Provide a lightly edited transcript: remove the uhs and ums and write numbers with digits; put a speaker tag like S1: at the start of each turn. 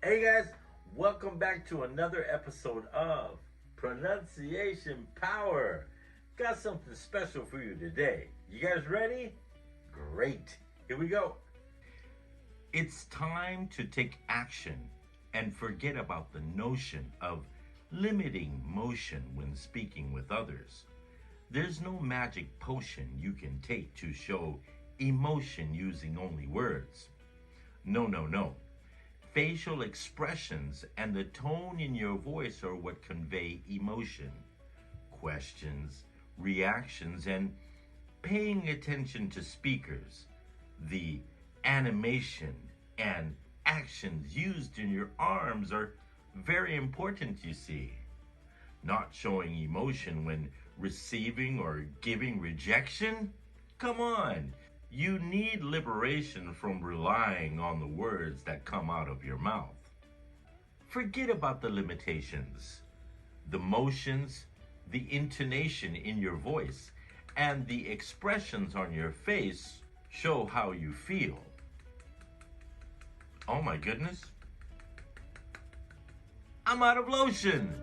S1: Hey guys, welcome back to another episode of Pronunciation Power. Got something special for you today. You guys ready? Great. Here we go. It's time to take action and forget about the notion of limiting motion when speaking with others. There's no magic potion you can take to show emotion using only words. No. Facial expressions and the tone in your voice are what convey emotion. Questions, reactions, and paying attention to speakers. The animation and actions used in your arms are very important, you see. Not showing emotion when receiving or giving rejection? Come on. You need liberation from relying on the words that come out of your mouth. Forget about the limitations, the motions, the intonation in your voice, and the expressions on your face show how you feel. Oh my goodness. I'm out of lotion.